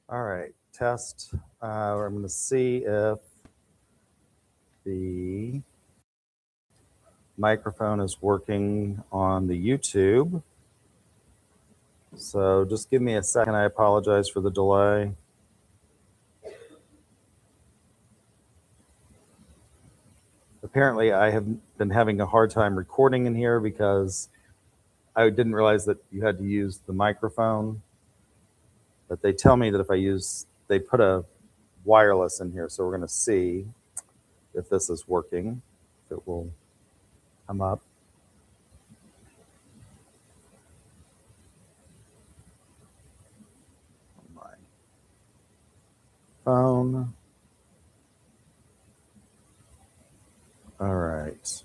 All right, test. I'm going to see if the microphone is working on the YouTube. So just give me a second. I apologize for the delay. Apparently, I have been having a hard time recording in here because I didn't realize that you had to use the microphone. But they tell me that if I use, they put a wireless in here. So we're going to see if this is working, if it will come up. On my phone. All right.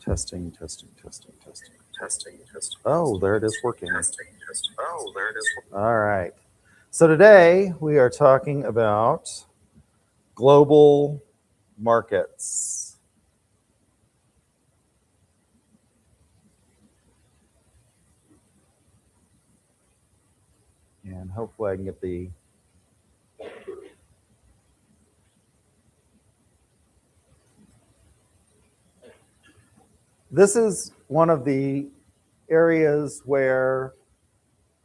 Testing, testing, testing, testing. Testing, testing. Oh, there it is working. Testing, testing. Oh, there it is. All right. So today we are talking about global markets. And hopefully I can get the this is one of the areas where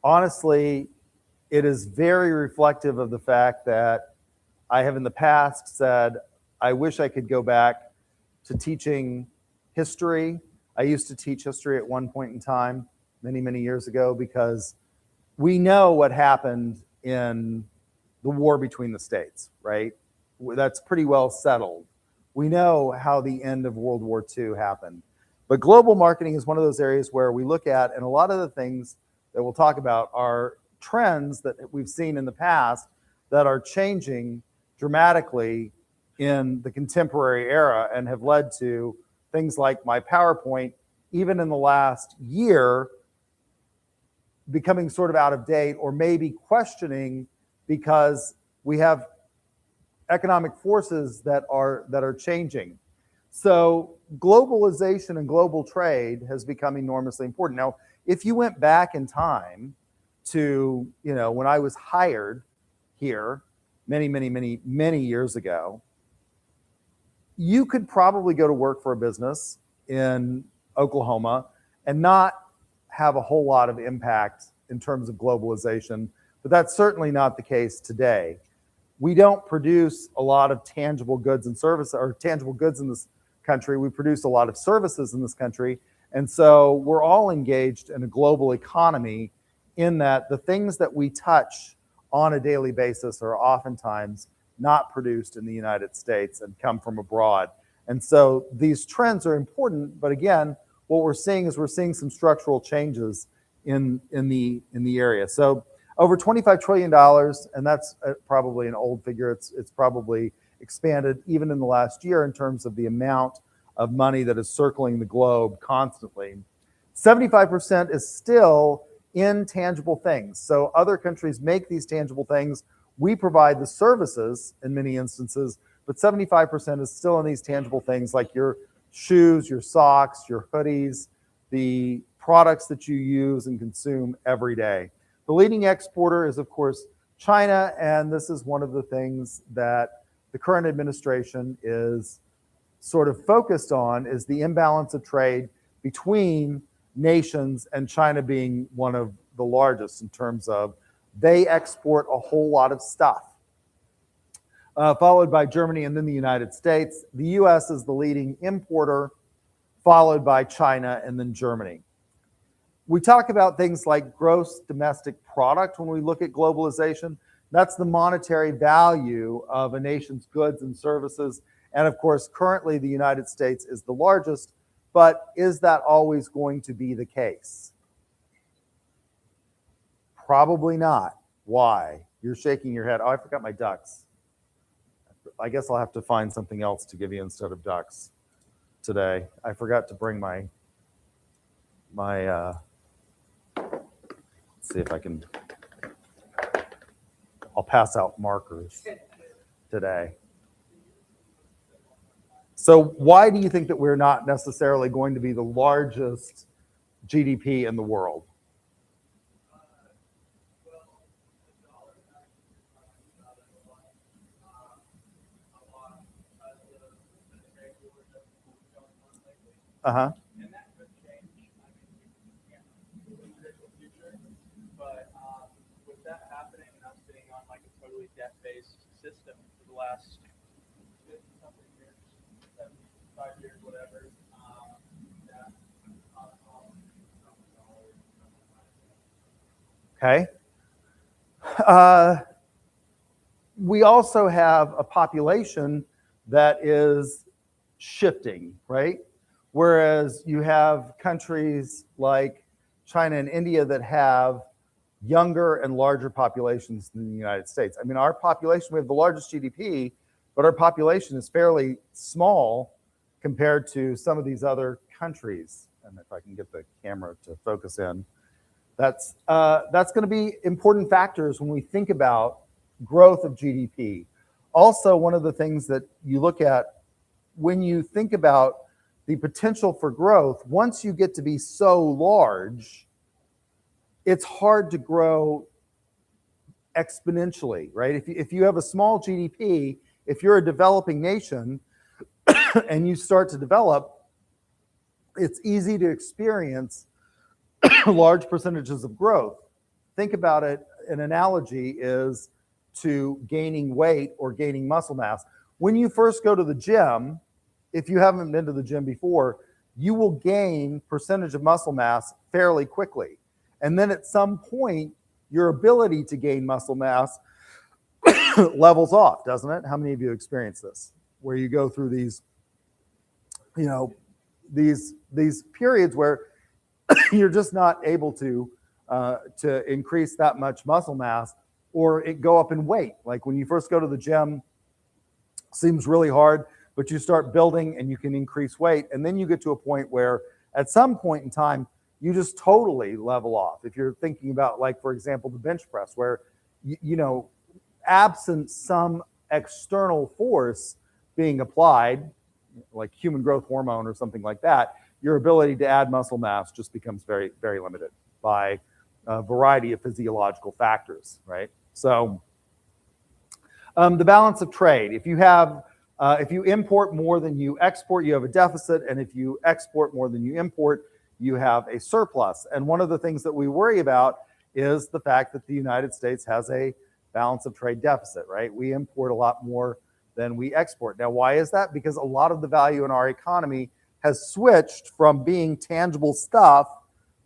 honestly it is very reflective of the fact that I have in the past said I wish I could go back to teaching history. I used to teach history at one point in time, many, many years ago, because we know what happened in the war between the states, right? That's pretty well settled. We know how the end of World War II happened. But global marketing is one of those areas where we look at, and a lot of the things that we'll talk about are trends that we've seen in the past that are changing dramatically in the contemporary era and have led to things like my PowerPoint, even in the last year, becoming sort of out of date or maybe questioning because we have economic forces that are changing. So globalization and global trade has become enormously important. Now, if you went back in time to, when I was hired here many, many, many, many years ago, you could probably go to work for a business in Oklahoma and not have a whole lot of impact in terms of globalization, but that's certainly not the case today. We don't produce a lot of tangible goods and services, or tangible goods in this country. We produce a lot of services in this country. And so we're all engaged in a global economy in that the things that we touch on a daily basis are oftentimes not produced in the United States and come from abroad. And so these trends are important, but again, what we're seeing is we're seeing some structural changes in the area. So over $25 trillion, and that's probably an old figure. It's probably expanded even in the last year in terms of the amount of money that is circling the globe constantly. 75% is still intangible things. So other countries make these tangible things. We provide the services in many instances, but 75% is still in these tangible things like your shoes, your socks, your hoodies, the products that you use and consume every day. The leading exporter is, of course, China, and this is one of the things that the current administration is sort of focused on, is the imbalance of trade between nations, and China being one of the largest in terms of they export a whole lot of stuff. Followed by Germany and then the United States. The US is the leading importer, followed by China and then Germany. We talk about things like gross domestic product when we look at globalization. That's the monetary value of a nation's goods and services. And of course, currently the United States is the largest, but is that always going to be the case? Probably not. Why? You're shaking your head. Oh, I forgot my ducks. I guess I'll have to find something else to give you instead of ducks today. I forgot to bring my let's see if I can, I'll pass out markers today. So why do you think that we're not necessarily going to be the largest GDP in the world? Uh-huh. And that could change. I mean, we can't really predict the future, but with that happening and us being on like a totally debt-based system for the last 50-something years, 75 years, whatever, that Okay. We also have a population that is shifting, right? Whereas you have countries like China and India that have younger and larger populations than the United States. I mean, our population, we have the largest GDP, but our population is fairly small compared to some of these other countries. And if I can get the camera to focus in, that's going to be important factors when we think about growth of GDP. Also, one of the things that you look at when you think about the potential for growth, once you get to be so large, it's hard to grow exponentially, right? If you have a small GDP, if you're a developing nation and you start to develop, it's easy to experience large percentages of growth. Think about it, an analogy is to gaining weight or gaining muscle mass. When you first go to the gym, if you haven't been to the gym before, you will gain percentage of muscle mass fairly quickly. And then at some point, your ability to gain muscle mass levels off, doesn't it? How many of you experience this? Where you go through these, these periods where you're just not able to increase that much muscle mass, or it go up in weight. Like when you first go to the gym, seems really hard, but you start building and you can increase weight. And then you get to a point where at some point in time, you just totally level off. If you're thinking about, like, for example, the bench press, where, absent some external force being applied, like human growth hormone or something like that, your ability to add muscle mass just becomes very, very limited by a variety of physiological factors, right? So the balance of trade, if you import more than you export, you have a deficit, and if you export more than you import, you have a surplus. And one of the things that we worry about is the fact that the United States has a balance of trade deficit, right? We import a lot more than we export. Now, why is that? Because a lot of the value in our economy has switched from being tangible stuff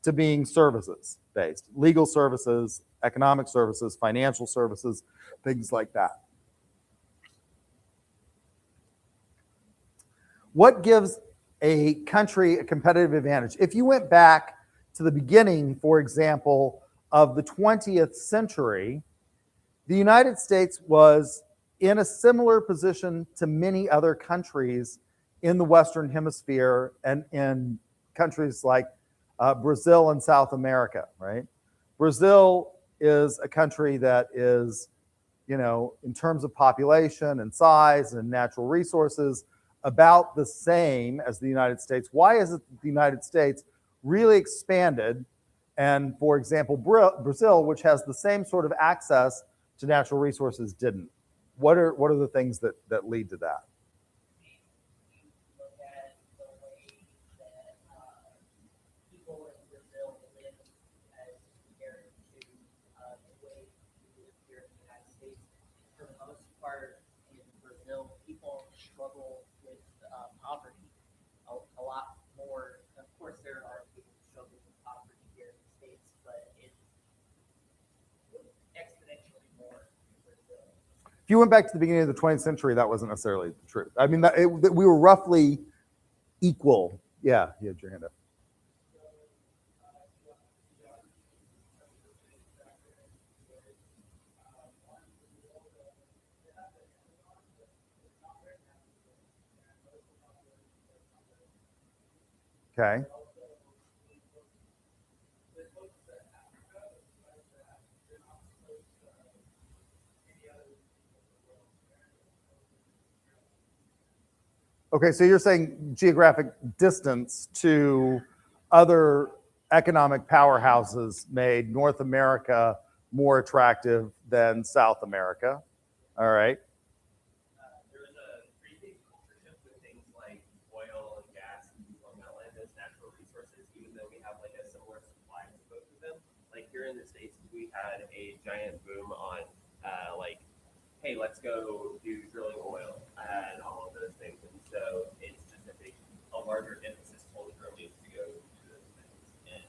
to being services based, legal services, economic services, financial services, things like that. What gives a country a competitive advantage? If you went back to the beginning, for example, of the 20th century, the United States was in a similar position to many other countries in the Western Hemisphere and in countries like Brazil and South America, right? Brazil is a country that is, in terms of population and size and natural resources, about the same as the United States. Why is it that the United States really expanded? And for example, Brazil, which has the same sort of access to natural resources, didn't. What are the things that lead to that? Look at the way that people in Brazil live as compared to the way we live here in the United States. For the most part, in Brazil, people struggle with poverty a lot more. Of course, there are people who struggle with poverty here in the States, but it's exponentially more in Brazil. If you went back to the beginning of the 20th century, that wasn't necessarily the truth. I mean, we were roughly equal. Yeah, you had your hand up. Okay. Okay, so you're saying geographic distance to other economic powerhouses made North America more attractive than South America. All right. There was a pretty big culture shift with things like oil and gas and Long Island had a giant boom on like, hey, let's go do drilling oil and all of those things. And so it's just a larger emphasis told early to go do those things. And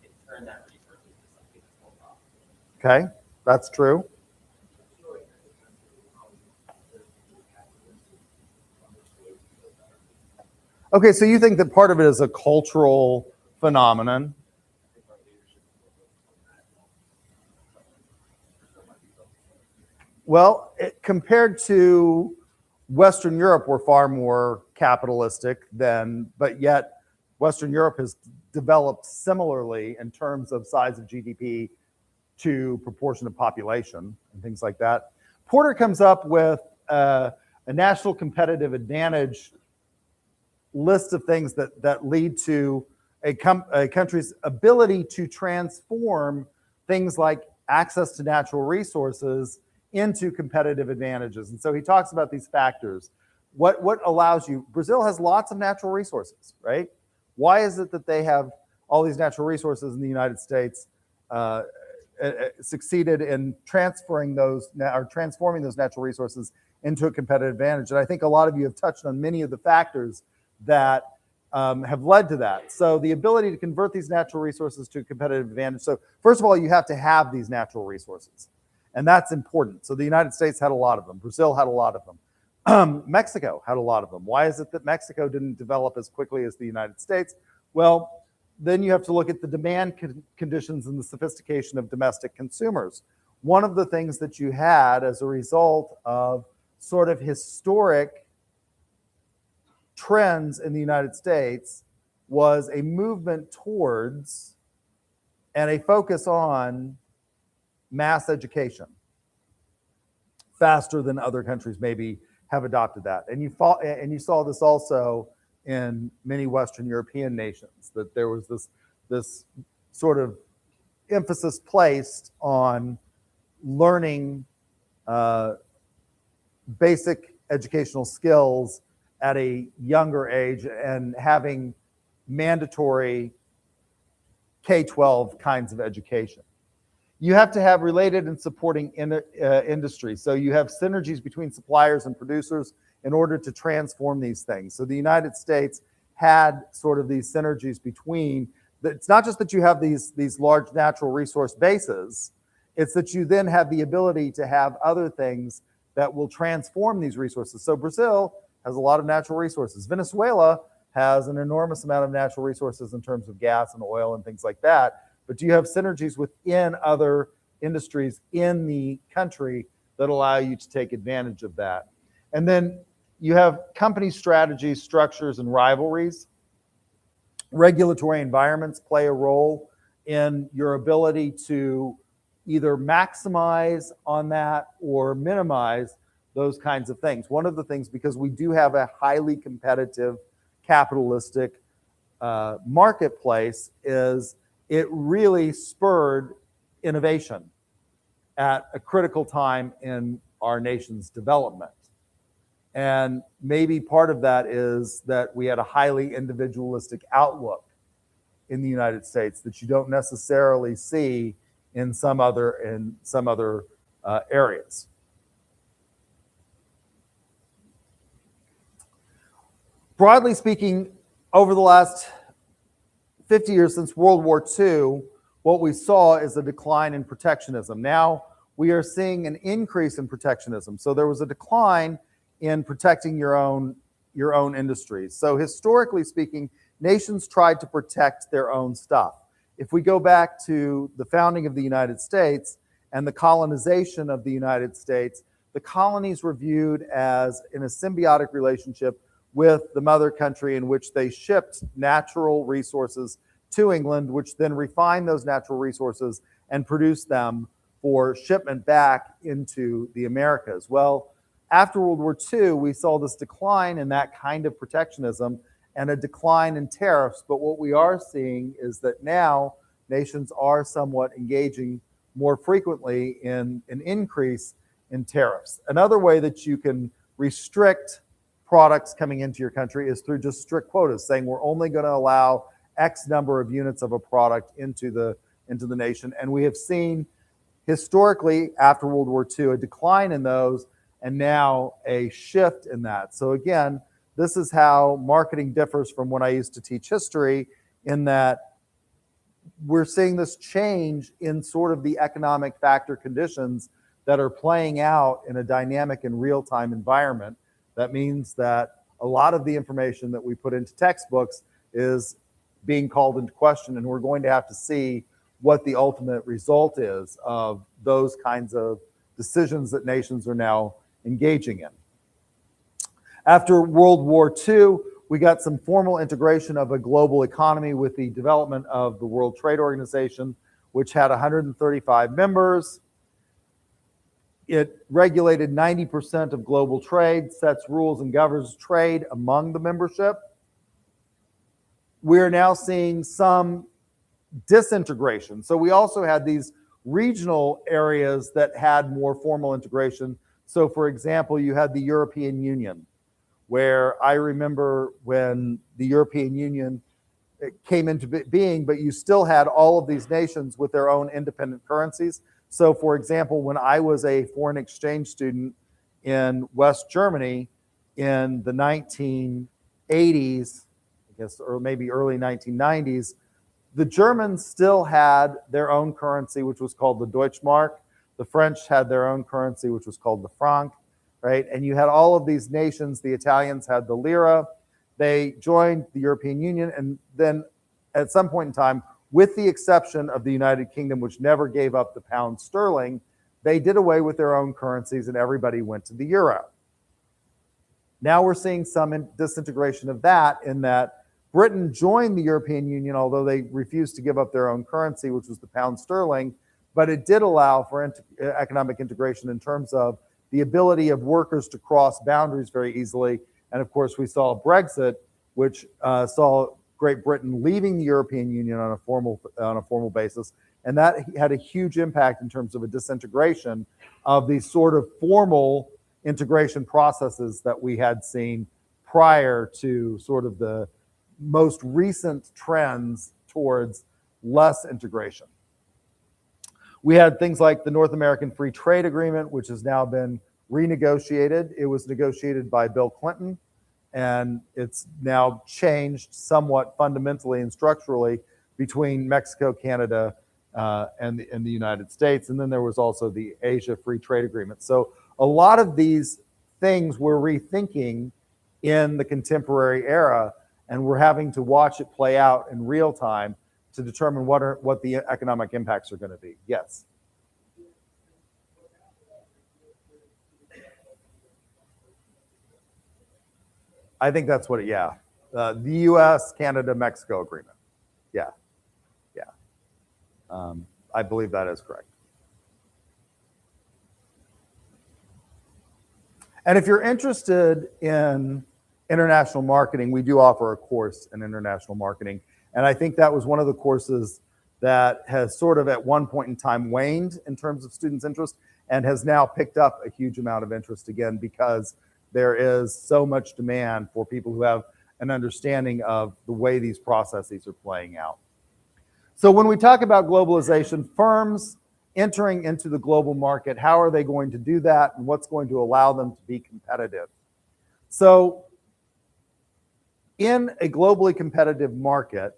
it turned that resource into something that's more profitable. Okay, that's true. Okay, so you think that part of it is a cultural phenomenon? Well, compared to Western Europe, we're far more capitalistic than, but yet Western Europe has developed similarly in terms of size of GDP to proportion of population and things like that. Porter comes up with a national competitive advantage list of things that lead to a country's ability to transform things like access to natural resources into competitive advantages. And so he talks about these factors. What allows you, Brazil has lots of natural resources, right? Why is it that they have all these natural resources in the United States succeeded in transforming those natural resources into a competitive advantage? And I think a lot of you have touched on many of the factors that have led to that. So the ability to convert these natural resources to a competitive advantage. So first of all, you have to have these natural resources. And that's important. So the United States had a lot of them. Brazil had a lot of them. Mexico had a lot of them. Why is it that Mexico didn't develop as quickly as the United States? Well, then you have to look at the demand conditions and the sophistication of domestic consumers. One of the things that you had as a result of sort of historic trends in the United States was a movement towards and a focus on mass education faster than other countries maybe have adopted that. And you saw this also in many Western European nations, that there was this sort of emphasis placed on learning basic educational skills at a younger age and having mandatory K-12 kinds of education. You have to have related and supporting industry. So you have synergies between suppliers and producers in order to transform these things. So the United States had sort of these synergies between, it's not just that you have these large natural resource bases, it's that you then have the ability to have other things that will transform these resources. So Brazil has a lot of natural resources. Venezuela has an enormous amount of natural resources in terms of gas and oil and things like that. But do you have synergies within other industries in the country that allow you to take advantage of that? And then you have company strategies, structures, and rivalries. Regulatory environments play a role in your ability to either maximize on that or minimize those kinds of things. One of the things, because we do have a highly competitive capitalistic marketplace, is it really spurred innovation at a critical time in our nation's development. And maybe part of that is that we had a highly individualistic outlook in the United States that you don't necessarily see in some other areas. Broadly speaking, over the last 50 years since World War II, what we saw is a decline in protectionism. Now we are seeing an increase in protectionism. So there was a decline in protecting your own industries. So historically speaking, nations tried to protect their own stuff. If we go back to the founding of the United States and the colonization of the United States, the colonies were viewed as in a symbiotic relationship with the mother country, in which they shipped natural resources to England, which then refined those natural resources and produced them for shipment back into the Americas. Well, after World War II, we saw this decline in that kind of protectionism and a decline in tariffs. But what we are seeing is that now nations are somewhat engaging more frequently in an increase in tariffs. Another way that you can restrict products coming into your country is through just strict quotas, saying we're only going to allow X number of units of a product into the nation. And we have seen historically, after World War II, a decline in those, and now a shift in that. So again, this is how marketing differs from when I used to teach history, in that we're seeing this change in sort of the economic factor conditions that are playing out in a dynamic and real-time environment. That means that a lot of the information that we put into textbooks is being called into question, and we're going to have to see what the ultimate result is of those kinds of decisions that nations are now engaging in. After World War II, we got some formal integration of a global economy with the development of the World Trade Organization, which had 135 members. It regulated 90% of global trade, sets rules and governs trade among the membership. We're now seeing some disintegration. So we also had these regional areas that had more formal integration. So for example, you had the European Union, where I remember when the European Union came into being, but you still had all of these nations with their own independent currencies. So for example, when I was a foreign exchange student in West Germany in the 1980s, I guess, or maybe early 1990s, the Germans still had their own currency, which was called the Deutschmark. The French had their own currency, which was called the franc, right? And you had all of these nations. The Italians had the lira. They joined the European Union, and then at some point in time, with the exception of the United Kingdom, which never gave up the pound sterling, they did away with their own currencies and everybody went to the euro. Now we're seeing some disintegration of that, in that Britain joined the European Union, although they refused to give up their own currency, which was the pound sterling, but it did allow for economic integration in terms of the ability of workers to cross boundaries very easily. And of course, we saw Brexit, which saw Great Britain leaving the European Union on a formal basis, and that had a huge impact in terms of a disintegration of these sort of formal integration processes that we had seen prior to sort of the most recent trends towards less integration. We had things like the North American Free Trade Agreement, which has now been renegotiated. It was negotiated by Bill Clinton, and it's now changed somewhat fundamentally and structurally between Mexico, Canada, and the United States. And then there was also the Asia Free Trade Agreement. So a lot of these things we're rethinking in the contemporary era, and we're having to watch it play out in real time to determine what the economic impacts are going to be. Yes. I think that's what yeah. The U.S., Canada, Mexico agreement. Yeah. I believe that is correct. And if you're interested in international marketing, we do offer a course in international marketing. And I think that was one of the courses that has sort of at one point in time waned in terms of students' interest and has now picked up a huge amount of interest again, because there is so much demand for people who have an understanding of the way these processes are playing out. So when we talk about globalization, firms entering into the global market, how are they going to do that, and what's going to allow them to be competitive? So in a globally competitive market,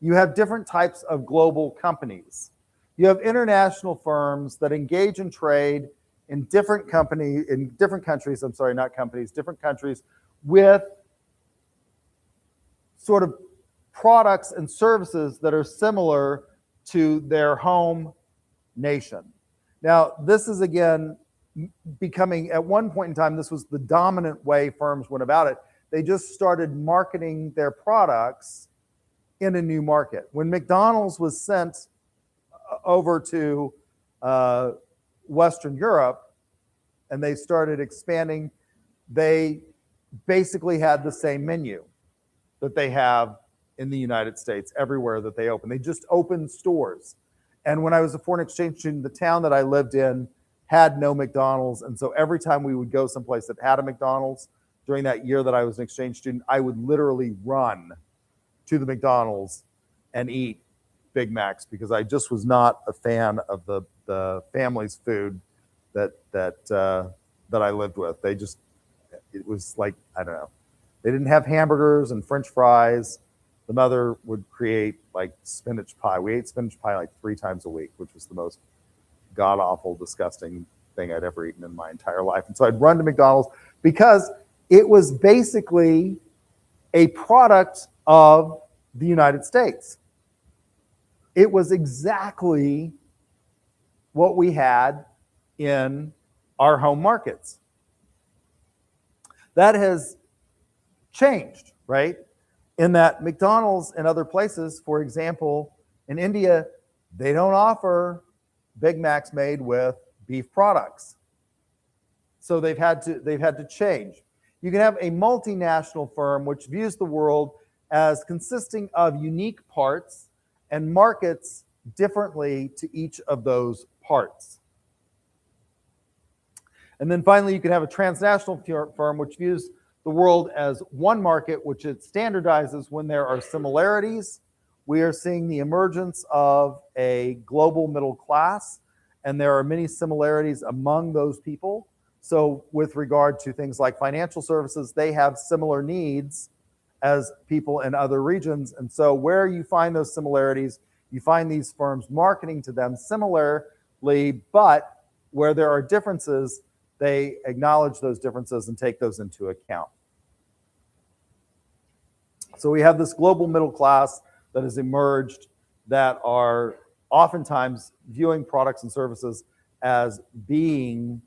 you have different types of global companies. You have international firms that engage in trade in different countries with sort of products and services that are similar to their home nation. Now, this is again becoming, at one point in time, this was the dominant way firms went about it. They just started marketing their products in a new market. When McDonald's was sent over to Western Europe and they started expanding, they basically had the same menu that they have in the United States everywhere that they open. They just opened stores. And when I was a foreign exchange student, the town that I lived in had no McDonald's. And so every time we would go someplace that had a McDonald's during that year that I was an exchange student, I would literally run to the McDonald's and eat Big Macs because I just was not a fan of the family's food that I lived with. It was like, I don't know. They didn't have hamburgers and French fries. The mother would create like spinach pie. We ate spinach pie like 3 times a week, which was the most god awful, disgusting thing I'd ever eaten in my entire life. And so I'd run to McDonald's because it was basically a product of the United States. It was exactly what we had in our home markets. That has changed, right? In that McDonald's and other places, for example, in India, they don't offer Big Macs made with beef products. So they've had to change. You can have a multinational firm which views the world as consisting of unique parts and markets differently to each of those parts. And then finally, you can have a transnational firm which views the world as one market, which it standardizes when there are similarities. We are seeing the emergence of a global middle class, and there are many similarities among those people. So with regard to things like financial services, they have similar needs as people in other regions. And so where you find those similarities, you find these firms marketing to them similarly, but where there are differences, they acknowledge those differences and take those into account. So we have this global middle class that has emerged that are oftentimes viewing products and services as being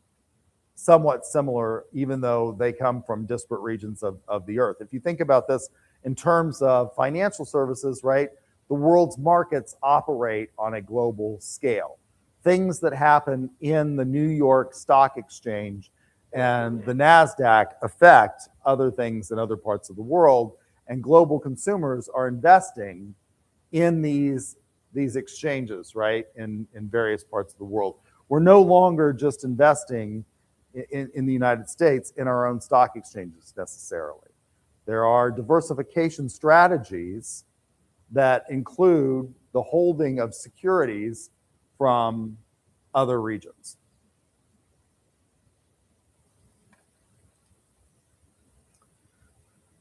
somewhat similar, even though they come from disparate regions of the earth. If you think about this in terms of financial services, right, the world's markets operate on a global scale. Things that happen in the New York Stock Exchange and the NASDAQ affect other things in other parts of the world, and global consumers are investing in these exchanges, right, in various parts of the world. We're no longer just investing in the United States in our own stock exchanges necessarily. There are diversification strategies that include the holding of securities from other regions.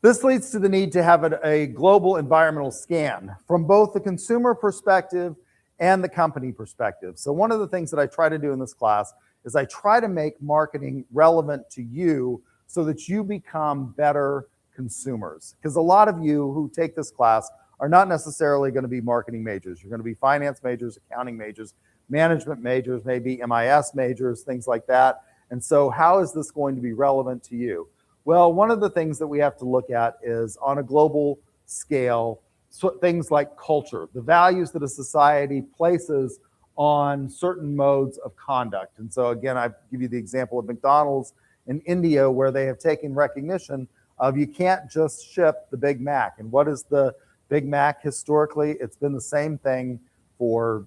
This leads to the need to have a global environmental scan from both the consumer perspective and the company perspective. So one of the things that I try to do in this class is I try to make marketing relevant to you so that you become better consumers. Because a lot of you who take this class are not necessarily going to be marketing majors. You're going to be finance majors, accounting majors, management majors, maybe MIS majors, things like that. And so how is this going to be relevant to you? Well, one of the things that we have to look at is on a global scale, so things like culture, the values that a society places on certain modes of conduct. And so again, I give you the example of McDonald's in India, where they have taken recognition of you can't just ship the Big Mac. And what is the Big Mac historically? It's been the same thing for,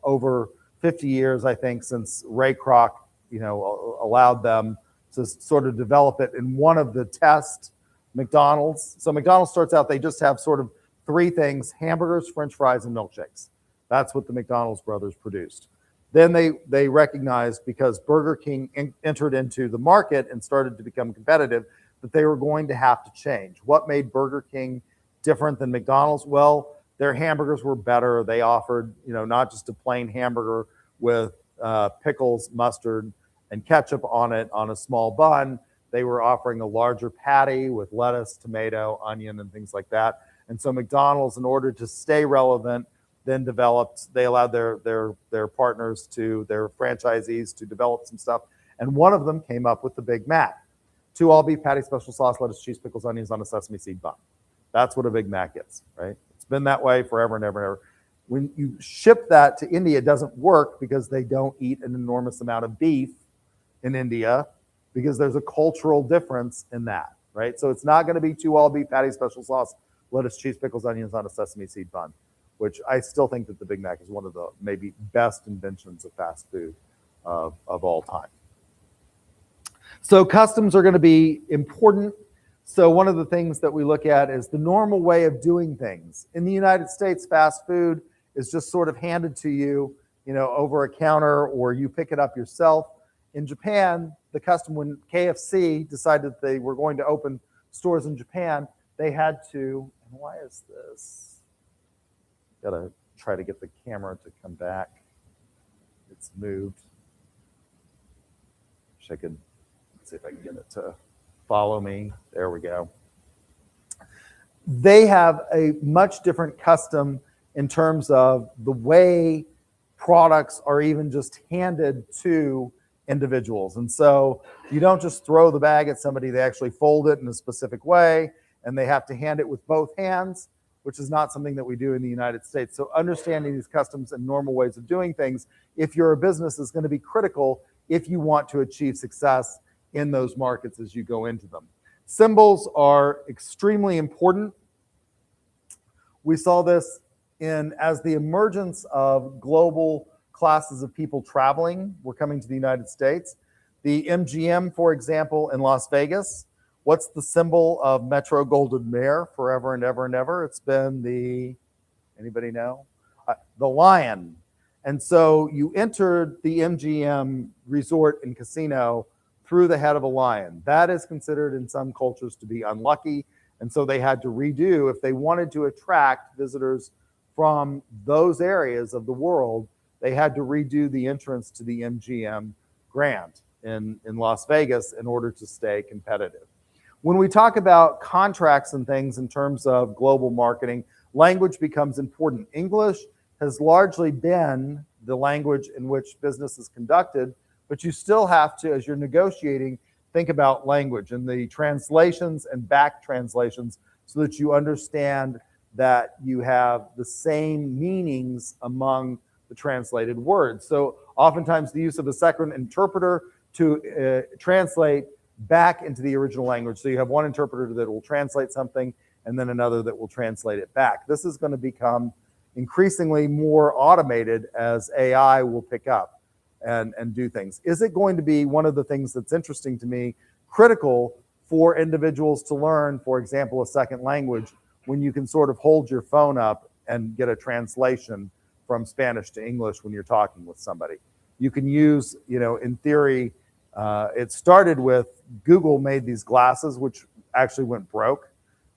over 50 years, I think, since Ray Kroc, allowed them to sort of develop it in one of the test McDonald's. So McDonald's starts out, they just have sort of 3 things: hamburgers, French fries, and milkshakes. That's what the McDonald's brothers produced. Then they recognized, because Burger King entered into the market and started to become competitive, that they were going to have to change. What made Burger King different than McDonald's? Well, their hamburgers were better. They offered, not just a plain hamburger with pickles, mustard, and ketchup on it on a small bun. They were offering a larger patty with lettuce, tomato, onion, and things like that. And so McDonald's, in order to stay relevant, then they allowed their partners their franchisees to develop some stuff. And one of them came up with the Big Mac. 2 all-beef patties, special sauce, lettuce, cheese, pickles, onions on a sesame seed bun. That's what a Big Mac is, right? It's been that way forever and ever and ever. When you ship that to India, it doesn't work because they don't eat an enormous amount of beef in India, because there's a cultural difference in that, right? So it's not going to be 2 all-beef patties, special sauce, lettuce, cheese, pickles, onions on a sesame seed bun, which I still think that the Big Mac is one of the maybe best inventions of fast food of all time. So customs are going to be important. So one of the things that we look at is the normal way of doing things. In the United States, fast food is just sort of handed to you, over a counter, or you pick it up yourself. In Japan, when KFC decided that they were going to open stores in Japan, they had to, and why is this? Gotta try to get the camera to come back. It's moved. Wish I could, let's see if I can get it to follow me. There we go. They have a much different custom in terms of the way products are even just handed to individuals. And so you don't just throw the bag at somebody, they actually fold it in a specific way, and they have to hand it with both hands, which is not something that we do in the United States. So understanding these customs and normal ways of doing things, if you're a business, is going to be critical if you want to achieve success in those markets as you go into them. Symbols are extremely important. We saw this as the emergence of global classes of people traveling were coming to the United States. The MGM, for example, in Las Vegas, what's the symbol of Metro Goldwyn Mayer forever and ever and ever? It's been anybody know? The lion. And so you entered the MGM resort and casino through the head of a lion. That is considered in some cultures to be unlucky. And so they had to redo, if they wanted to attract visitors from those areas of the world, they had to redo the entrance to the MGM Grand in Las Vegas in order to stay competitive. When we talk about contracts and things in terms of global marketing, language becomes important. English has largely been the language in which business is conducted, but you still have to, as you're negotiating, think about language and the translations and back translations so that you understand that you have the same meanings among the translated words. So oftentimes the use of a second interpreter to translate back into the original language. So you have one interpreter that will translate something and then another that will translate it back. This is going to become increasingly more automated as AI will pick up and do things. Is it going to be one of the things that's interesting to me, critical for individuals to learn, for example, a second language, when you can sort of hold your phone up and get a translation from Spanish to English when you're talking with somebody? You can use, in theory, it started with Google made these glasses, which actually went broke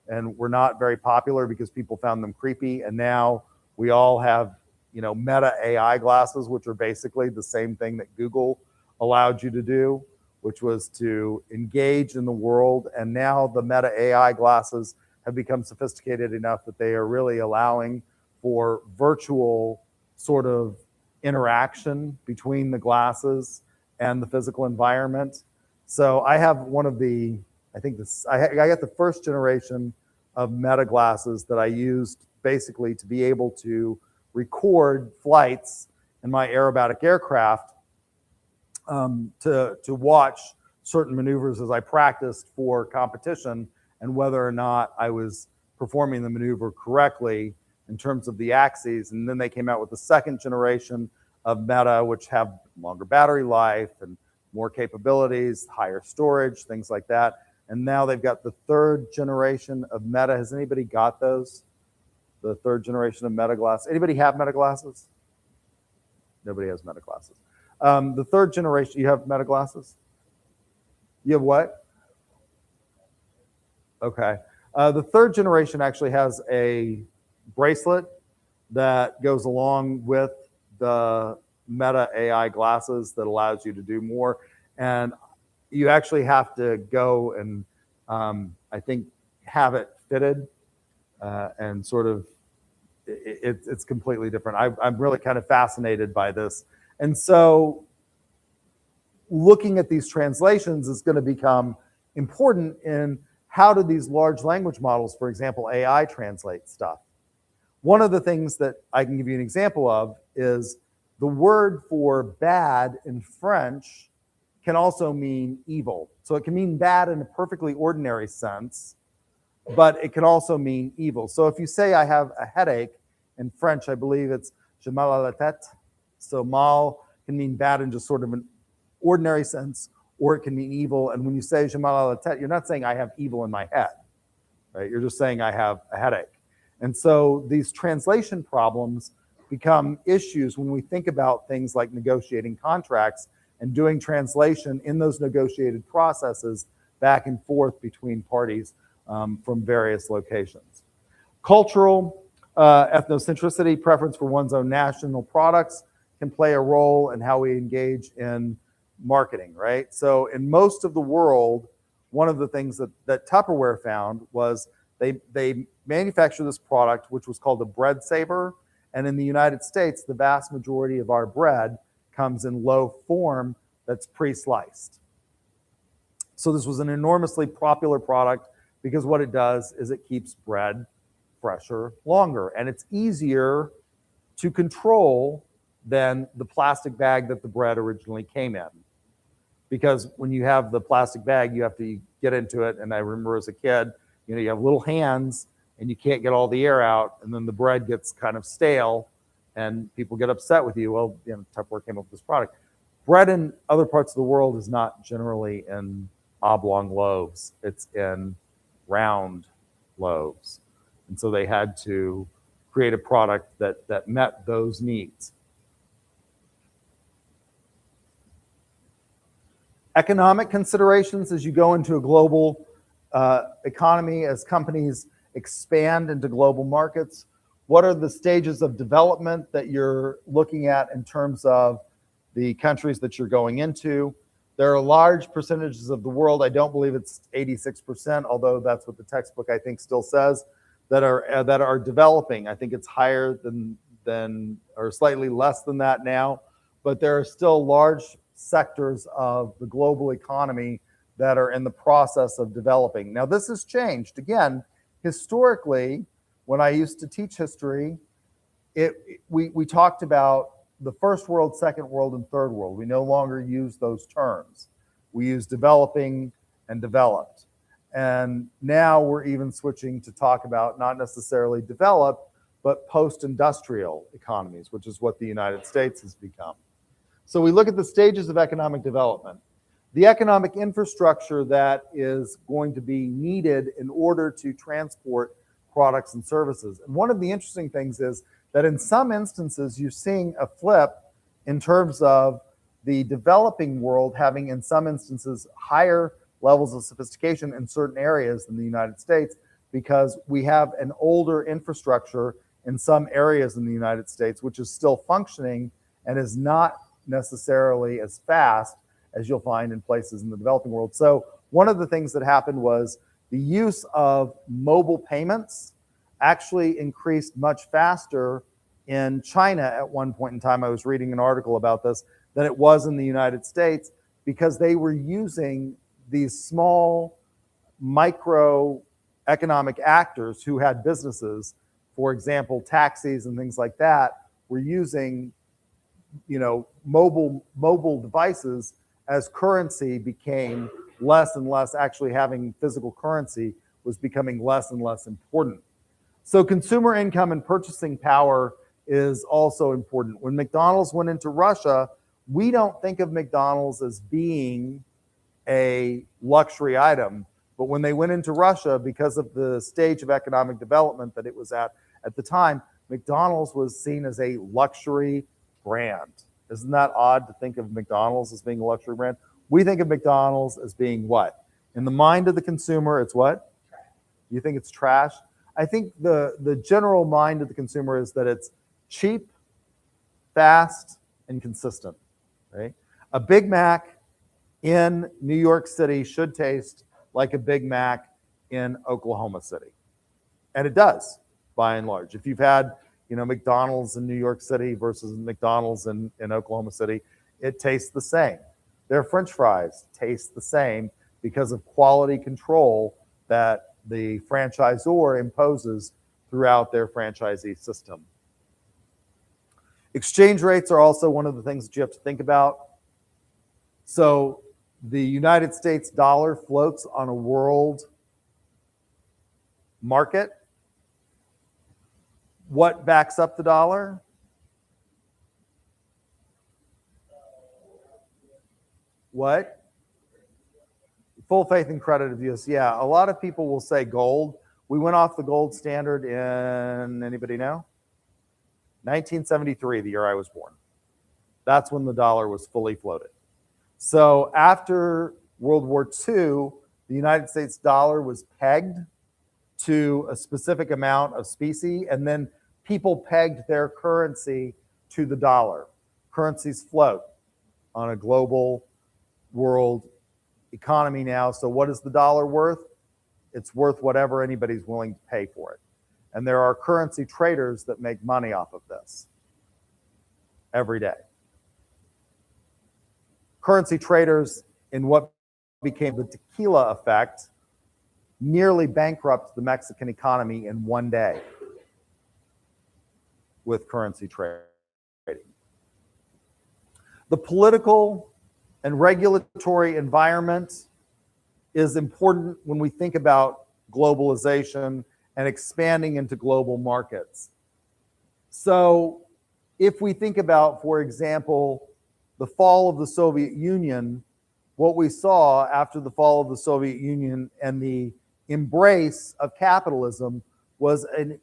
and were not very popular because people found them creepy. And now we all have, Meta AI glasses, which are basically the same thing that Google allowed you to do, which was to engage in the world. And now the Meta AI glasses have become sophisticated enough that they are really allowing for virtual sort of interaction between the glasses and the physical environment. So I have one of I got the first generation of Meta glasses that I used basically to be able to record flights in my aerobatic aircraft, to watch certain maneuvers as I practiced for competition and whether or not I was performing the maneuver correctly in terms of the axes. And then they came out with the second generation of Meta, which have longer battery life and more capabilities, higher storage, things like that. And now they've got the third generation of Meta. Has anybody got those? The third generation of Meta glasses. Anybody have Meta glasses? Nobody has Meta glasses. The third generation, you have Meta glasses? You have what? Okay. The third generation actually has a bracelet that goes along with the Meta AI glasses that allows you to do more. And you actually have to go and I think have it fitted and sort of, it's completely different. I'm really kind of fascinated by this. And so looking at these translations is going to become important in how do these large language models, for example, AI, translate stuff. One of the things that I can give you an example of is the word for bad in French can also mean evil. So it can mean bad in a perfectly ordinary sense, but it can also mean evil. So if you say I have a headache in French, I believe it's j'ai mal à la tête. So mal can mean bad in just sort of an ordinary sense, or it can mean evil. And when you say j'ai mal à la tête, you're not saying I have evil in my head, right? You're just saying I have a headache. And so these translation problems become issues when we think about things like negotiating contracts and doing translation in those negotiated processes back and forth between parties from various locations. Cultural ethnocentricity, preference for one's own national products can play a role in how we engage in marketing, right? So in most of the world, one of the things that Tupperware found was they manufacture this product, which was called a bread saver. And in the United States, the vast majority of our bread comes in loaf form that's pre-sliced. So this was an enormously popular product because what it does is it keeps bread fresher longer. And it's easier to control than the plastic bag that the bread originally came in. Because when you have the plastic bag, you have to get into it. And I remember as a kid, you know, you have little hands and you can't get all the air out. And then the bread gets kind of stale and people get upset with you. Well, you know, Tupperware came up with this product. Bread in other parts of the world is not generally in oblong loaves. It's in round loaves. And so they had to create a product that met those needs. Economic considerations as you go into a global economy, as companies expand into global markets. What are the stages of development that you're looking at in terms of the countries that you're going into? There are large percentages of the world, I don't believe it's 86%, although that's what the textbook I think still says, that are developing. I think it's higher than or slightly less than that now, but there are still large sectors of the global economy that are in the process of developing. Now, this has changed. Again, historically, when I used to teach history, we talked about the first world, second world, and third world. We no longer use those terms. We use developing and developed. And now we're even switching to talk about not necessarily developed, but post-industrial economies, which is what the United States has become. So we look at the stages of economic development. The economic infrastructure that is going to be needed in order to transport products and services. And one of the interesting things is that in some instances, you're seeing a flip in terms of the developing world having, in some instances, higher levels of sophistication in certain areas than the United States, because we have an older infrastructure in some areas in the United States, which is still functioning and is not necessarily as fast as you'll find in places in the developing world. So one of the things that happened was the use of mobile payments actually increased much faster in China at one point in time. I was reading an article about this, than it was in the United States, because they were using these small micro economic actors who had businesses, for example, taxis and things like that, were using, you know, mobile devices as currency became less and less. Actually having physical currency was becoming less and less important. So consumer income and purchasing power is also important. When McDonald's went into Russia, we don't think of McDonald's as being a luxury item, but when they went into Russia, because of the stage of economic development that it was at the time, McDonald's was seen as a luxury brand. Isn't that odd to think of McDonald's as being a luxury brand? We think of McDonald's as being what? In the mind of the consumer, it's what? You think it's trash? I think the general mind of the consumer is that it's cheap, fast, and consistent, right? A Big Mac in New York City should taste like a Big Mac in Oklahoma City. And it does, by and large. If you've had, you know, McDonald's in New York City versus McDonald's in Oklahoma City, it tastes the same. Their French fries taste the same because of quality control that the franchisor imposes throughout their franchisee system. Exchange rates are also one of the things that you have to think about. So the United States dollar floats on a world market. What backs up the dollar? What? Full faith and credit of US. Yeah, a lot of people will say gold. We went off the gold standard in, anybody know? 1973, the year I was born. That's when the dollar was fully floated. So after World War II, the United States dollar was pegged to a specific amount of specie, and then people pegged their currency to the dollar. Currencies float on a global world economy now. So what is the dollar worth? It's worth whatever anybody's willing to pay for it. And there are currency traders that make money off of this every day. Currency traders, in what became the tequila effect, nearly bankrupt the Mexican economy in one day with currency trading. The political and regulatory environment is important when we think about globalization and expanding into global markets. So if we think about, for example, the fall of the Soviet Union, what we saw after the fall of the Soviet Union and the embrace of capitalism was an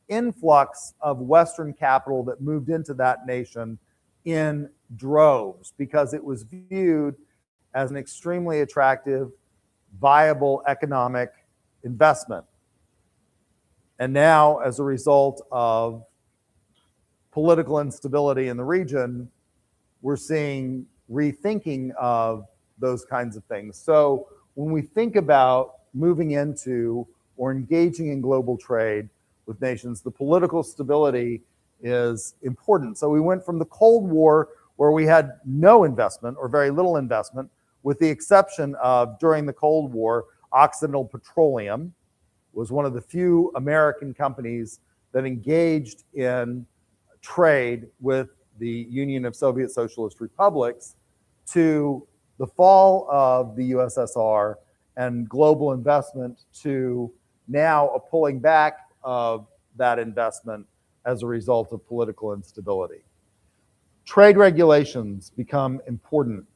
influx of Western capital that moved into that nation in droves because it was viewed as an extremely attractive, viable economic investment. And now, as a result of political instability in the region, we're seeing rethinking of those kinds of things. So when we think about moving into or engaging in global trade with nations, the political stability is important. So we went from the Cold War, where we had no investment or very little investment, with the exception of, during the Cold War, Occidental Petroleum was one of the few American companies that engaged in trade with the Union of Soviet Socialist Republics, to the fall of the USSR and global investment, to now a pulling back of that investment as a result of political instability. Trade regulations become important.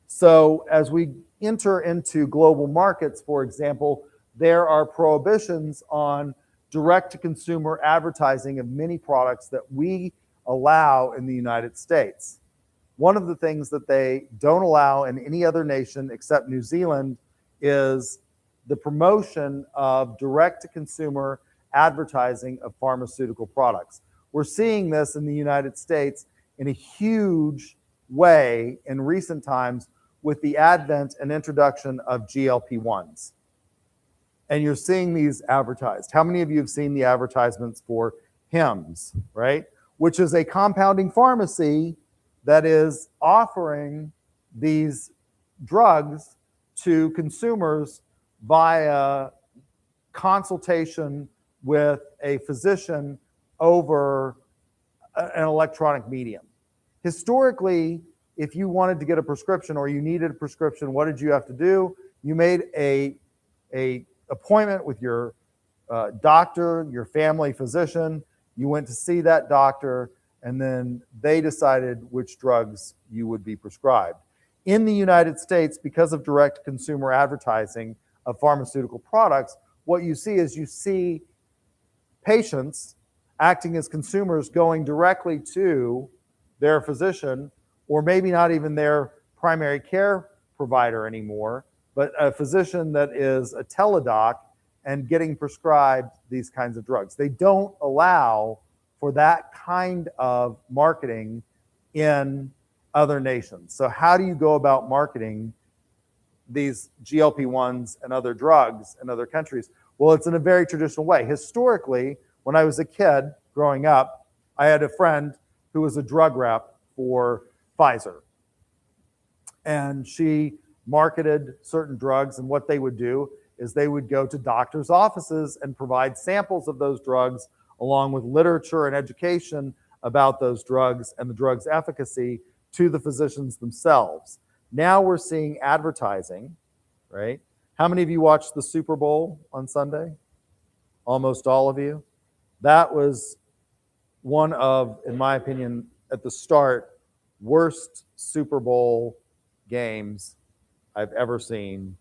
So as we enter into global markets, for example, there are prohibitions on direct-to-consumer advertising of many products that we allow in the United States. One of the things that they don't allow in any other nation except New Zealand is the promotion of direct-to-consumer advertising of pharmaceutical products. We're seeing this in the United States in a huge way in recent times with the advent and introduction of GLP-1s. And you're seeing these advertised. How many of you have seen the advertisements for Hims, right? Which is a compounding pharmacy that is offering these drugs to consumers via consultation with a physician over an electronic medium. Historically, if you wanted to get a prescription or you needed a prescription, what did you have to do? You made a appointment with your doctor, your family physician. You went to see that doctor, and then they decided which drugs you would be prescribed. In the United States, because of direct consumer advertising of pharmaceutical products, what you see patients acting as consumers going directly to their physician, or maybe not even their primary care provider anymore, but a physician that is a teledoc and getting prescribed these kinds of drugs. They don't allow for that kind of marketing in other nations. So how do you go about marketing these GLP-1s and other drugs in other countries? Well, it's in a very traditional way. Historically, when I was a kid growing up, I had a friend who was a drug rep for Pfizer. And she marketed certain drugs, and what they would do is they would go to doctors' offices and provide samples of those drugs along with literature and education about those drugs and the drug's efficacy to the physicians themselves. Now we're seeing advertising, right? How many of you watched the Super Bowl on Sunday? Almost all of you. That was one of, in my opinion, at the start, worst Super Bowl games I've ever seen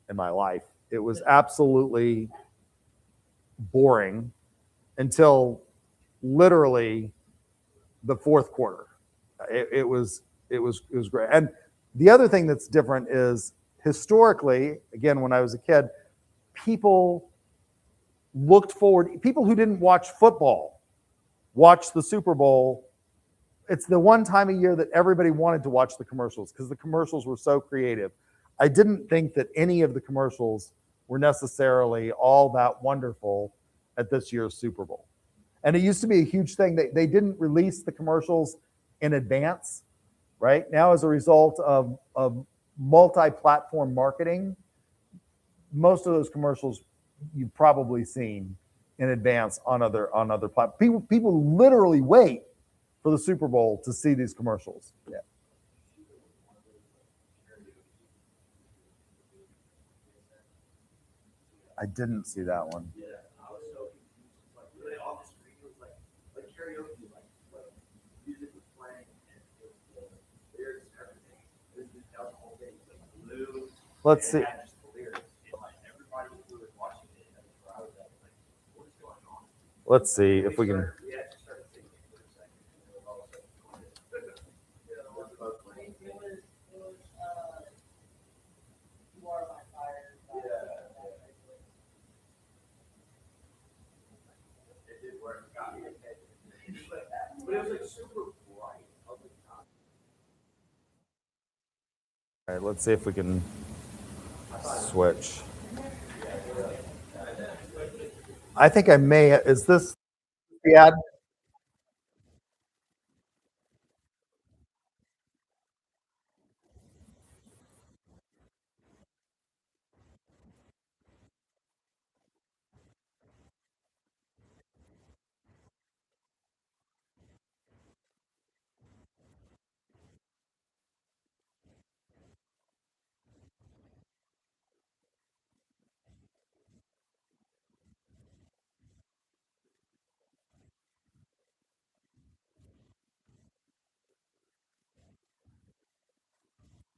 in my life. It was absolutely boring until literally the fourth quarter. It was great. And the other thing that's different is historically, again, when I was a kid, people looked forward. People who didn't watch football watched the Super Bowl. It's the one time a year that everybody wanted to watch the commercials because the commercials were so creative. I didn't think that any of the commercials were necessarily all that wonderful at this year's Super Bowl. And it used to be a huge thing. They didn't release the commercials in advance, right? Now, as a result of multi-platform marketing, most of those commercials you've probably seen in advance on other platforms. People literally wait for the Super Bowl to see these commercials. Yeah. I didn't see that one. Yeah, I was so confused. Like really off the screen, it was like karaoke, like music was playing and it was the lyrics and everything. It was just that was the whole thing. It was like blue. Let's and see. it had just the lyrics. And like everybody who was watching it, and I was like, what is going on? Let's see if we can. We actually started singing for a second, and it was all of a sudden yeah, it was about playing. It was, You Are My Fire. It did work. It got me okay. But it was like super bright. I was like, God. All right, let's see if we can switch. I think I may. Is this the ad?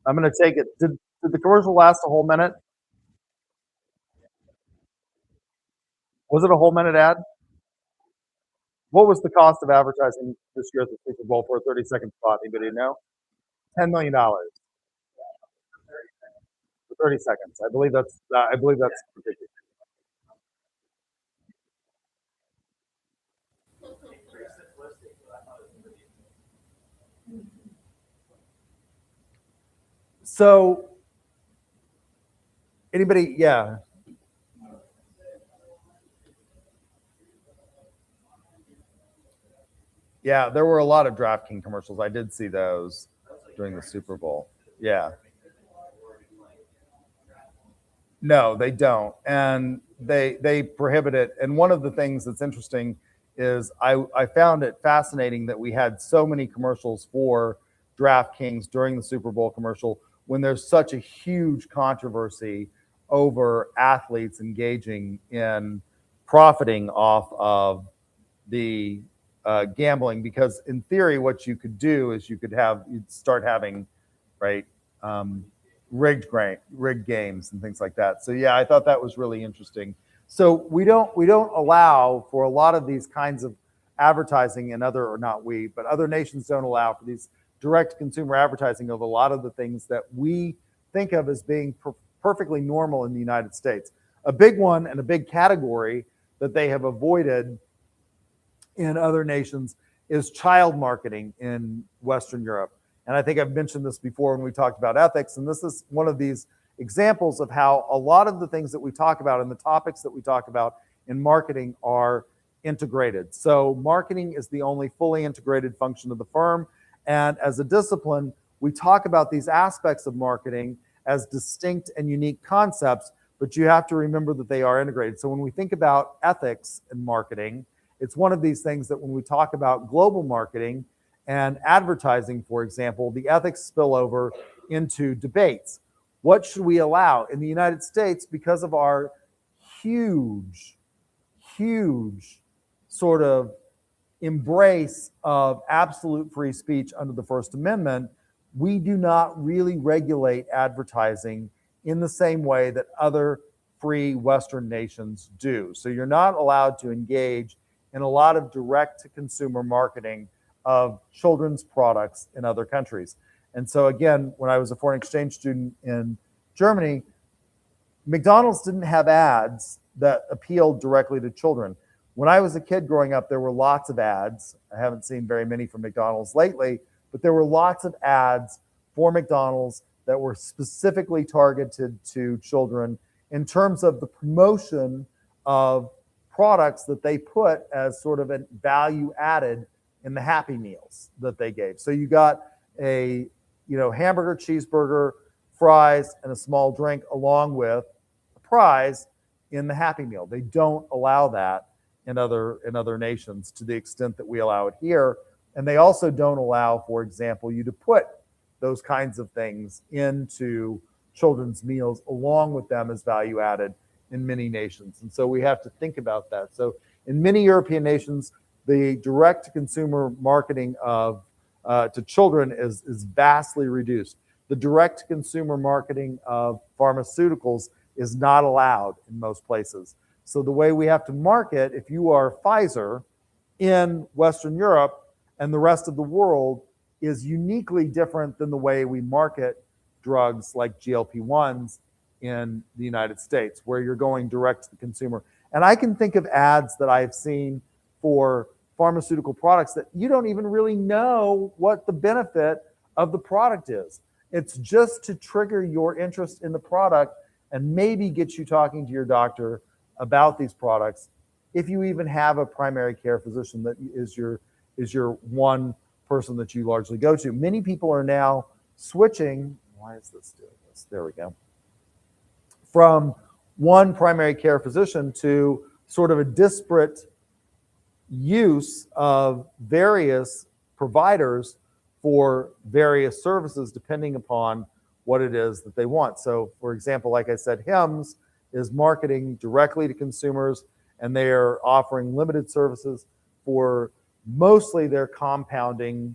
I'm going to take it. Did the commercial last a whole minute? Was it a whole minute ad? What was the cost of advertising this year at the Super Bowl for a 30-second spot? Anybody know? $10 million for 30 seconds. I believe that's ridiculous. So, anybody? Yeah. Yeah, there were a lot of DraftKings commercials. I did see those during the Super Bowl. Yeah. No, they don't, and they prohibit it. And one of the things that's interesting is I found it fascinating that we had so many commercials for DraftKings during the Super Bowl commercial when there's such a huge controversy over athletes engaging in profiting off of the gambling. Because in theory, what you could do is you'd start having, right, rigged games and things like that. So yeah, I thought that was really interesting. So we don't allow for a lot of these kinds of advertising, and other nations don't allow for these direct consumer advertising of a lot of the things that we think of as being perfectly normal in the United States. A big one and a big category that they have avoided in other nations is child marketing in Western Europe. And I think I've mentioned this before when we talked about ethics, and this is one of these examples of how a lot of the things that we talk about and the topics that we talk about in marketing are integrated. So marketing is the only fully integrated function of the firm. And as a discipline, we talk about these aspects of marketing as distinct and unique concepts, but you have to remember that they are integrated. So when we think about ethics in marketing, it's one of these things that when we talk about global marketing and advertising, for example, the ethics spill over into debates. What should we allow? In the United States, because of our huge sort of embrace of absolute free speech under the First Amendment, we do not really regulate advertising in the same way that other free Western nations do. So you're not allowed to engage in a lot of direct-to-consumer marketing of children's products in other countries. And so again, when I was a foreign exchange student in Germany, McDonald's didn't have ads that appealed directly to children. When I was a kid growing up, there were lots of ads. I haven't seen very many from McDonald's lately, but there were lots of ads for McDonald's that were specifically targeted to children in terms of the promotion of products that they put as sort of a value added in the Happy Meals that they gave. So you got a hamburger, cheeseburger, fries, and a small drink along with a prize in the Happy Meal. They don't allow that in other nations to the extent that we allow it here. And they also don't allow, for example, you to put those kinds of things into children's meals along with them as value added in many nations. And so we have to think about that. So in many European nations, the direct to consumer marketing of to children is vastly reduced. The direct to consumer marketing of pharmaceuticals is not allowed in most places. So the way we have to market, if you are Pfizer in Western Europe and the rest of the world, is uniquely different than the way we market drugs like GLP-1s in the United States, where you're going direct to the consumer. And I can think of ads that I've seen for pharmaceutical products that you don't even really know what the benefit of the product is. It's just to trigger your interest in the product and maybe get you talking to your doctor about these products, if you even have a primary care physician that is your one person that you largely go to. Many people are now switching. Why is this doing this? There we go. From one primary care physician to sort of a disparate use of various providers for various services depending upon what it is that they want. So for example, like I said, Hims is marketing directly to consumers, and they are offering limited services for mostly their compounding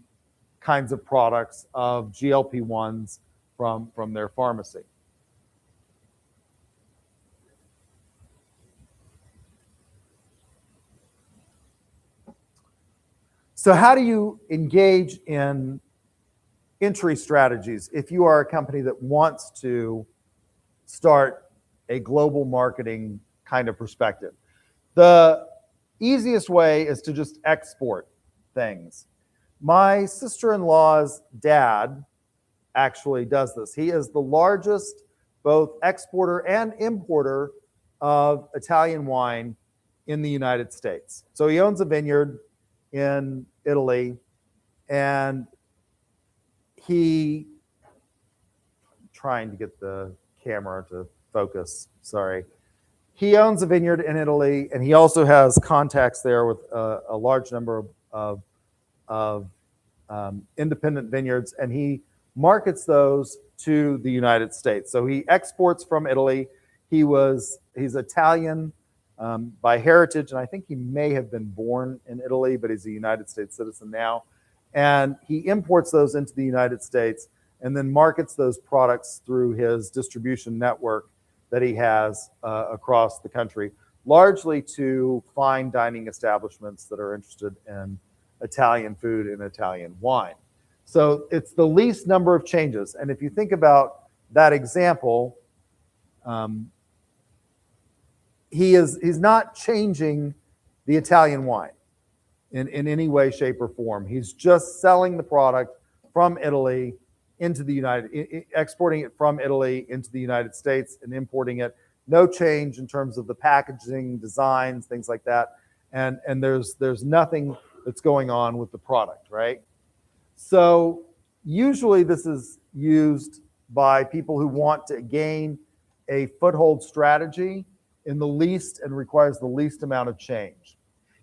kinds of products of GLP-1s from their pharmacy. So how do you engage in entry strategies if you are a company that wants to start a global marketing kind of perspective? The easiest way is to just export things. My sister-in-law's dad actually does this. He is the largest both exporter and importer of Italian wine in the United States. So he owns a vineyard in Italy, and trying to get the camera to focus, sorry. He owns a vineyard in Italy, and he also has contacts there with a large number of independent vineyards, and he markets those to the United States. So he exports from Italy. He's Italian by heritage, and I think he may have been born in Italy, but he's a United States citizen now. And he imports those into the United States and then markets those products through his distribution network that he has across the country, largely to fine dining establishments that are interested in Italian food and Italian wine. So it's the least number of changes. And if you think about that example, he's not changing the Italian wine in any way, shape, or form. He's just selling the product from Italy into the exporting it from Italy into the United States and importing it. No change in terms of the packaging, designs, things like that. And there's nothing that's going on with the product, right? So usually this is used by people who want to gain a foothold strategy in the least and requires the least amount of change.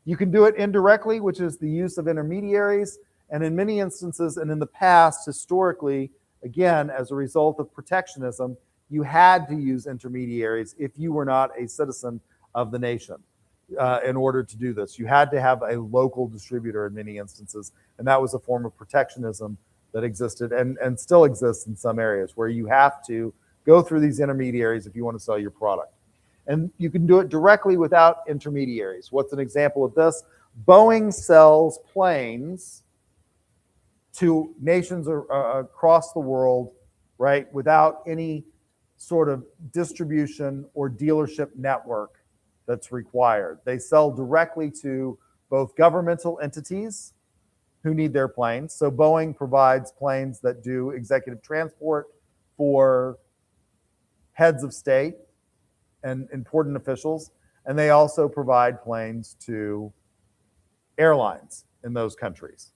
You can do it indirectly, which is the use of intermediaries. And in many instances, and in the past, historically, again, as a result of protectionism, you had to use intermediaries if you were not a citizen of the nation in order to do this. You had to have a local distributor in many instances, and that was a form of protectionism that existed and still exists in some areas where you have to go through these intermediaries if you want to sell your product. And you can do it directly without intermediaries. What's an example of this? Boeing sells planes to nations across the world, right, without any sort of distribution or dealership network that's required. They sell directly to both governmental entities who need their planes. So Boeing provides planes that do executive transport for heads of state and important officials. And they also provide planes to airlines in those countries.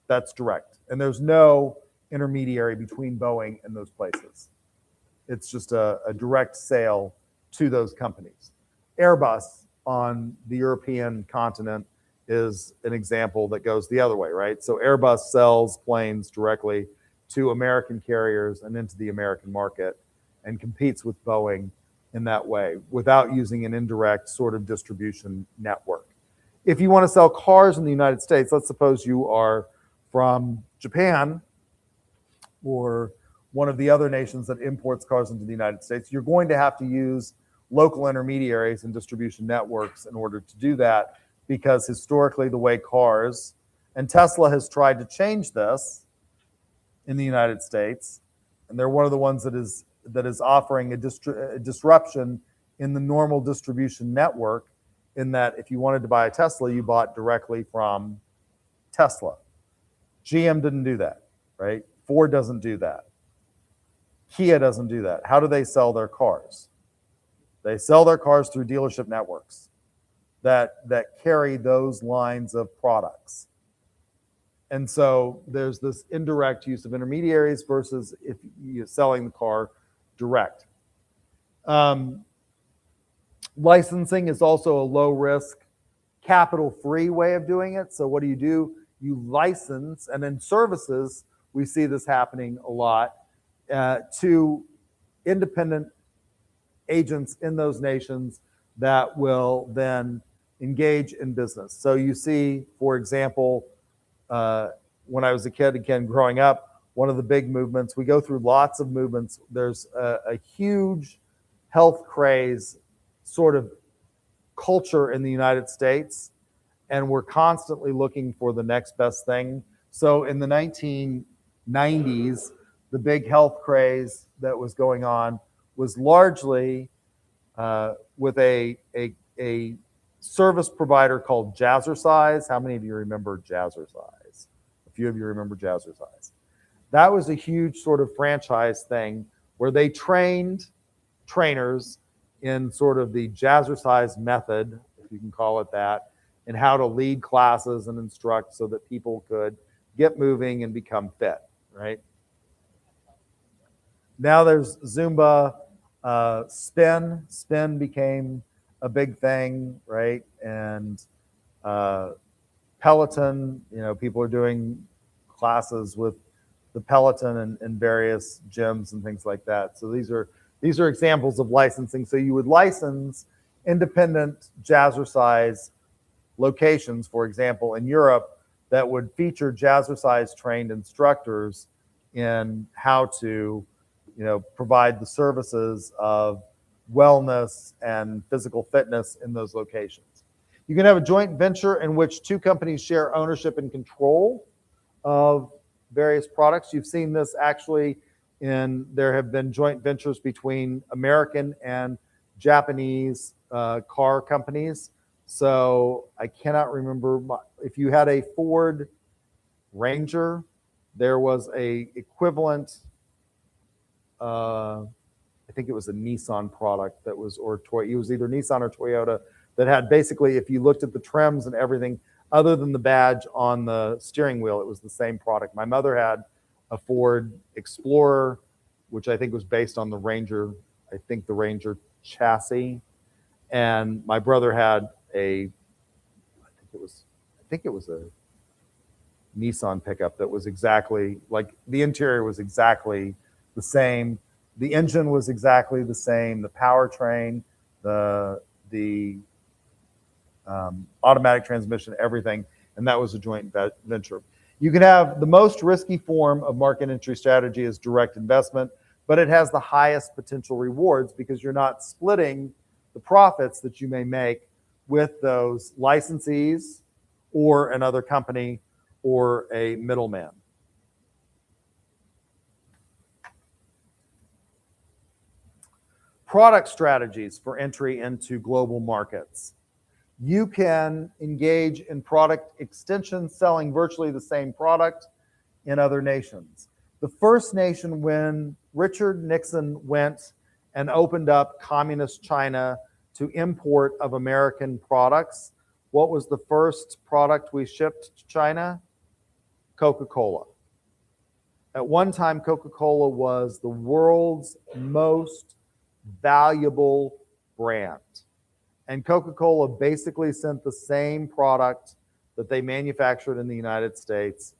That's direct. And there's no intermediary between Boeing and those places. It's just a direct sale to those companies. Airbus on the European continent is an example that goes the other way, right? So Airbus sells planes directly to American carriers and into the American market and competes with Boeing in that way without using an indirect sort of distribution network. If you want to sell cars in the United States, let's suppose you are from Japan or one of the other nations that imports cars into the United States, you're going to have to use local intermediaries and distribution networks in order to do that, because historically the way cars, and Tesla has tried to change this in the United States, and they're one of the ones that is offering a disruption in the normal distribution network, in that if you wanted to buy a Tesla, you bought directly from Tesla. GM didn't do that, right? Ford doesn't do that. Kia doesn't do that. How do they sell their cars? They sell their cars through dealership networks that carry those lines of products. And so there's this indirect use of intermediaries versus if you're selling the car direct. Licensing is also a low risk, capital free way of doing it. So what do? You license, and in services, we see this happening a lot, to independent agents in those nations that will then engage in business. So you see, for example, when I was a kid, again, growing up, one of the big movements, we go through lots of movements. There's a huge health craze sort of culture in the United States, and we're constantly looking for the next best thing. So in the 1990s, the big health craze that was going on was largely with a service provider called Jazzercise. How many of you remember Jazzercise? A few of you remember Jazzercise. That was a huge sort of franchise thing where they trained trainers in sort of the Jazzercise method, if you can call it that, and how to lead classes and instruct so that people could get moving and become fit, right? Now there's Zumba, spin. Spin became a big thing, right? And Peloton, people are doing classes with the Peloton in various gyms and things like that. So these are examples of licensing. So you would license independent Jazzercise locations, for example, in Europe, that would feature Jazzercise trained instructors in how to, provide the services of wellness and physical fitness in those locations. You can have a joint venture in which two companies share ownership and control of various products. You've seen this actually there have been joint ventures between American and Japanese car companies. So I cannot remember if you had a Ford Ranger, there was a equivalent, I think it was a Nissan product that was, or Toyota, it was either Nissan or Toyota, that had basically, if you looked at the trims and everything, other than the badge on the steering wheel, it was the same product. My mother had a Ford Explorer, which I think was based on the Ranger, I think the Ranger chassis. And my brother had I think it was a Nissan pickup that was exactly like, the interior was exactly the same. The engine was exactly the same. The powertrain, the automatic transmission, everything. And that was a joint venture. You can have the most risky form of market entry strategy is direct investment, but it has the highest potential rewards because you're not splitting the profits that you may make with those licensees or another company or a middleman. Product strategies for entry into global markets. You can engage in product extension, selling virtually the same product in other nations. The first nation when Richard Nixon went and opened up communist China to import of American products, what was the first product we shipped to China? Coca-Cola. At one time, Coca-Cola was the world's most valuable brand. And Coca-Cola basically sent the same product that they manufactured in the United States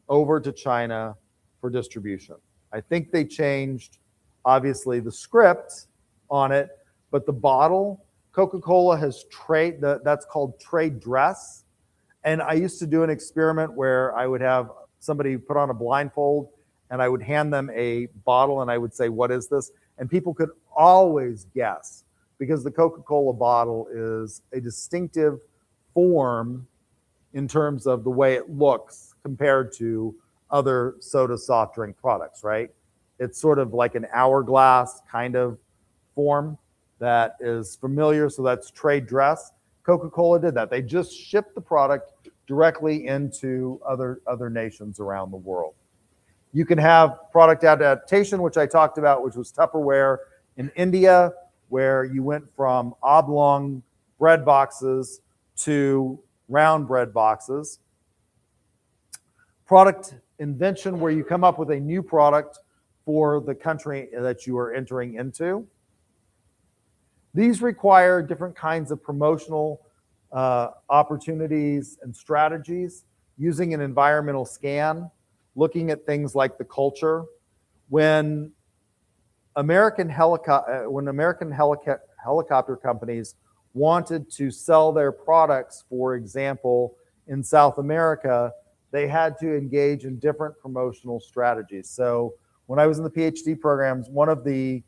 over to China for distribution. I think they changed, obviously, the script on it, but the bottle, Coca-Cola has trade, that's called trade dress. And I used to do an experiment where I would have somebody put on a blindfold and I would hand them a bottle and I would say, what is this? And people could always guess, because the Coca-Cola bottle is a distinctive form in terms of the way it looks compared to other soda soft drink products, right? It's sort of like an hourglass kind of form that is familiar, so that's trade dress. Coca-Cola did that. They just shipped the product directly into other nations around the world. You can have product adaptation, which I talked about, which was Tupperware in India, where you went from oblong bread boxes to round bread boxes. Product invention, where you come up with a new product for the country that you are entering into. These require different kinds of promotional opportunities and strategies, using an environmental scan, looking at things like the culture. When American helicopter companies wanted to sell their products, for example, in South America, they had to engage in different promotional strategies. So when I was in the PhD programs, one of the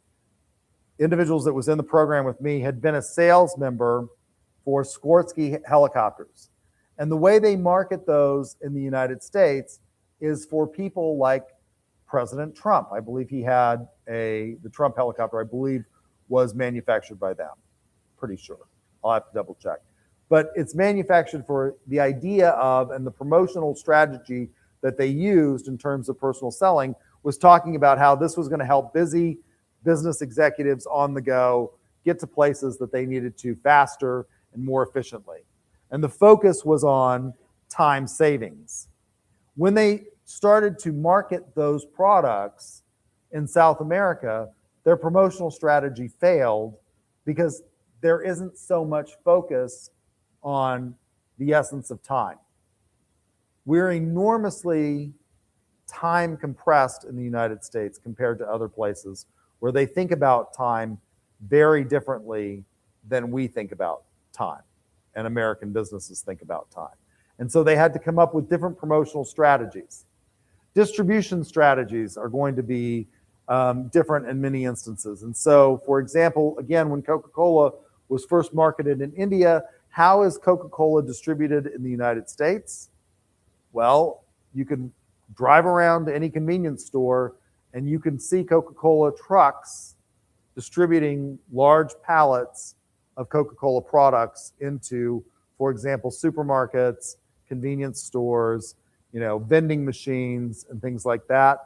individuals that was in the program with me had been a sales member for Sikorsky helicopters. And the way they market those in the United States is for people like President Trump. I believe he had the Trump helicopter, I believe, was manufactured by them. Pretty sure. I'll have to double check. But it's manufactured for the idea of, and the promotional strategy that they used in terms of personal selling was talking about how this was going to help busy business executives on the go get to places that they needed to faster and more efficiently. And the focus was on time savings. When they started to market those products in South America, their promotional strategy failed because there isn't so much focus on the essence of time. We're enormously time compressed in the United States compared to other places where they think about time very differently than we think about time, and American businesses think about time. And so they had to come up with different promotional strategies. Distribution strategies are going to be different in many instances. And so, for example, again, when Coca-Cola was first marketed in India, how is Coca-Cola distributed in the United States? Well, you can drive around to any convenience store and you can see Coca-Cola trucks distributing large pallets of Coca-Cola products into, for example, supermarkets, convenience stores, vending machines and things like that.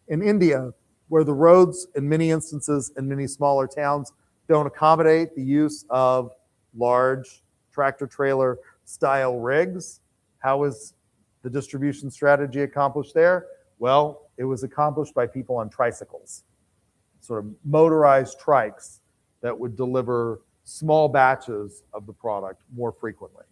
In India, where the roads in many instances in many smaller towns don't accommodate the use of large tractor trailer style rigs, how is the distribution strategy accomplished there? Well, it was accomplished by people on tricycles, sort of motorized trikes that would deliver small batches of the product more frequently.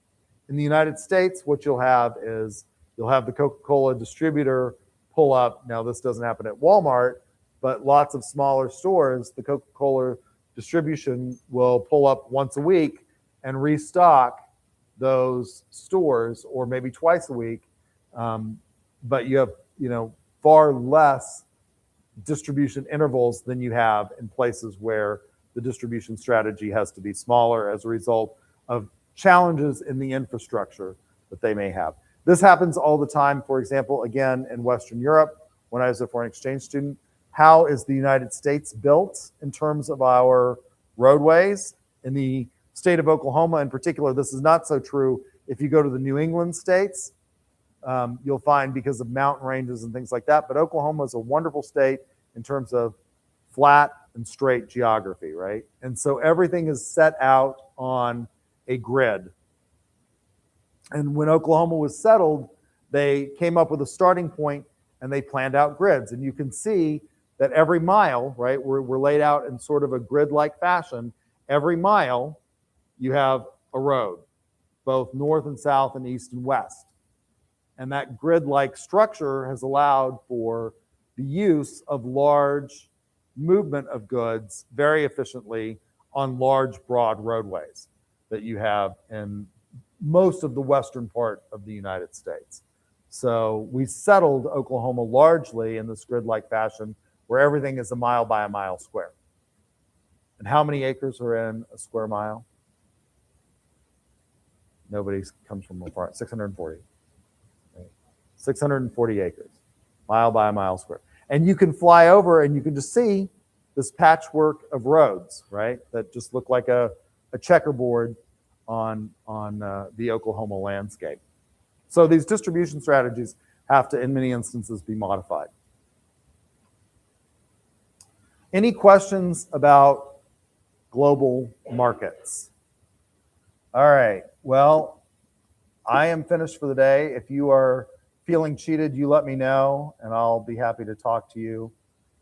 In the United States, what you'll have is you'll have the Coca-Cola distributor pull up. Now, this doesn't happen at Walmart, but lots of smaller stores, the Coca-Cola distribution will pull up once a week and restock those stores, or maybe twice a week. But you have, far less distribution intervals than you have in places where the distribution strategy has to be smaller as a result of challenges in the infrastructure that they may have. This happens all the time. For example, again, in Western Europe, when I was a foreign exchange student, how is the United States built in terms of our roadways. In the state of Oklahoma in particular, this is not so true if you go to the New England states. You'll find because of mountain ranges and things like that. But Oklahoma is a wonderful state in terms of flat and straight geography, right? And so everything is set out on a grid. And when Oklahoma was settled, they came up with a starting point and they planned out grids. And you can see that every mile, right, we're laid out in sort of a grid-like fashion. Every mile, you have a road, both north and south and east and west. And that grid-like structure has allowed for the use of large movement of goods very efficiently on large, broad roadways that you have in most of the western part of the United States. So we settled Oklahoma largely in this grid-like fashion where everything is a mile by a mile square. And how many acres are in a square mile? Nobody comes from a farm. 640. Right? 640 acres, mile by a mile square. And you can fly over and you can just see this patchwork of roads, right? That just look like a checkerboard on the Oklahoma landscape. So these distribution strategies have to, in many instances, be modified. Any questions about global markets? All right, well, I am finished for the day. If you are feeling cheated, you let me know, and I'll be happy to talk to you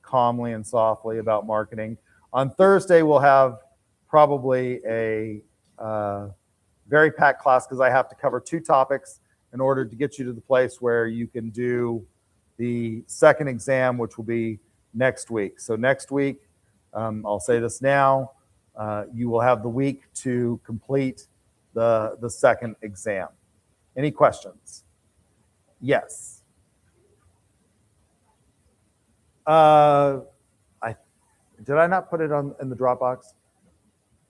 calmly and softly about marketing. On Thursday, we'll have probably a very packed class because I have to cover 2 topics in order to get you to the place where you can do the second exam, which will be next week. So next week, I'll say this now, you will have the week to complete the second exam. Any questions? Yes. Did I not put it in the Dropbox?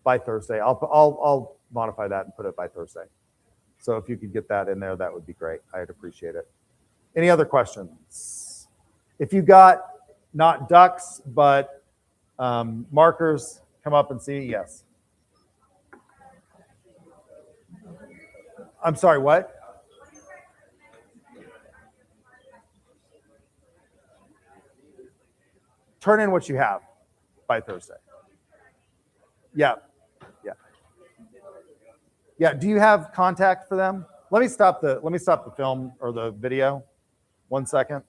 By Thursday. I'll modify that and put it by Thursday. So if you could get that in there, that would be great. I'd appreciate it. Any other questions? If you got not ducks, but markers, come up and see. Yes. I'm sorry, what? Turn in what you have by Thursday. Yeah. Yeah. Yeah. Do you have contact for them? Let me stop the film or the video. 1 second.